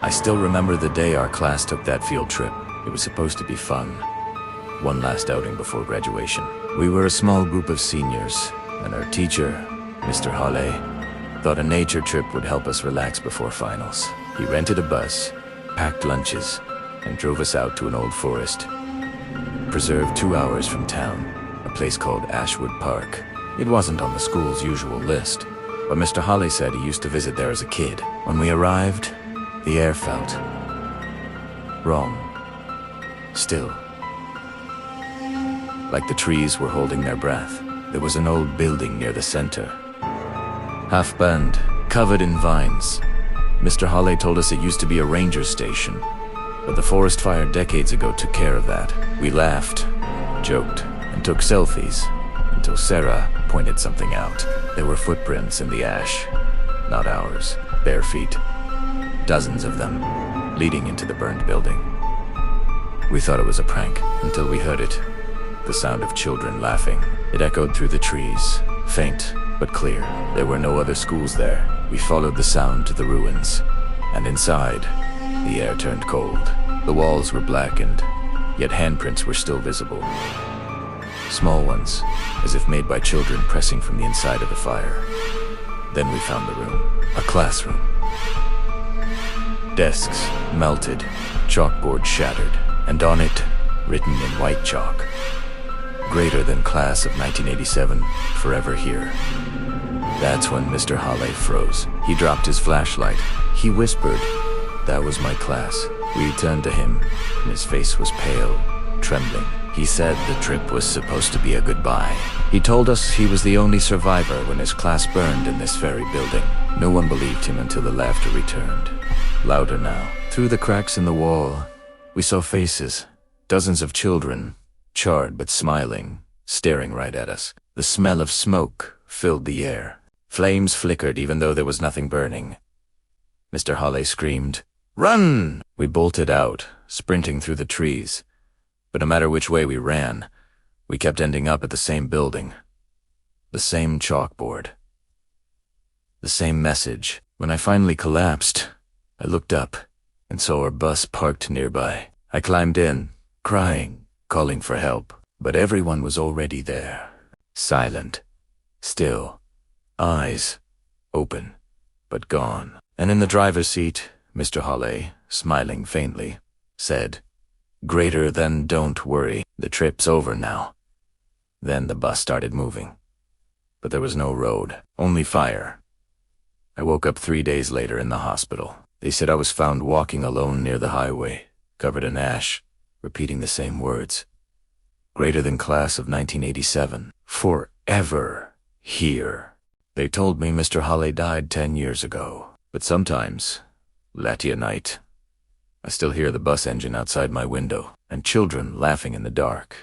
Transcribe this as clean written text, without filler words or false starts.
I still remember the day our class took that field trip. It was supposed to be fun. One last outing before graduation. We were a small group of seniors, and our teacher, Mr. Hawley, thought a nature trip would help us relax before finals. He rented a bus, packed lunches, and drove us out to an old forest preserve 2 hours from town, a place called Ashwood Park. It wasn't on the school's usual list, but Mr. Hawley said he used to visit there as a kid. When we arrived, the air felt wrong. Still. Like the trees were holding their breath. There was an old building near the center, half burned, covered in vines. Mr. Hawley told us it used to be a ranger station, but the forest fire decades ago took care of that. We laughed, joked, and took selfies, until Sarah pointed something out. There were footprints in the ash, not ours, bare feet, dozens of them, leading into the burned building. We thought it was a prank, until we heard it, the sound of children laughing. It echoed through the trees, faint but clear. There were no other schools there. We followed the sound to the ruins, and inside, the air turned cold. The walls were blackened, yet handprints were still visible. Small ones, as if made by children pressing from the inside of the fire. Then we found the room, a classroom. Desks melted, chalkboard shattered, and on it, written in white chalk, "Greater than class of 1987, forever here." That's when Mr. Hawley froze. He dropped his flashlight. He whispered, "That was my class." We turned to him, and his face was pale, trembling. He said the trip was supposed to be a goodbye. He told us he was the only survivor when his class burned in this very building. No one believed him until the laughter returned. Louder now. Through the cracks in the wall, we saw faces, dozens of children, charred but smiling, staring right at us. The smell of smoke filled the air. Flames flickered even though there was nothing burning. Mr. Hawley screamed, "Run!" We bolted out, sprinting through the trees. But no matter which way we ran, we kept ending up at the same building. The same chalkboard. The same message. When I finally collapsed, I looked up and saw our bus parked nearby. I climbed in, crying, calling for help. But everyone was already there. Silent. Still. Eyes open, but gone. And in the driver's seat, Mr. Hawley, smiling faintly, said, "Greater than don't worry, the trip's over now." Then the bus started moving. But there was no road, only fire. I woke up 3 days later in the hospital. They said I was found walking alone near the highway, covered in ash, repeating the same words. "Greater than class of 1987, forever here." They told me Mr. Hawley died 10 years ago. But sometimes, late at night, I still hear the bus engine outside my window, and children laughing in the dark,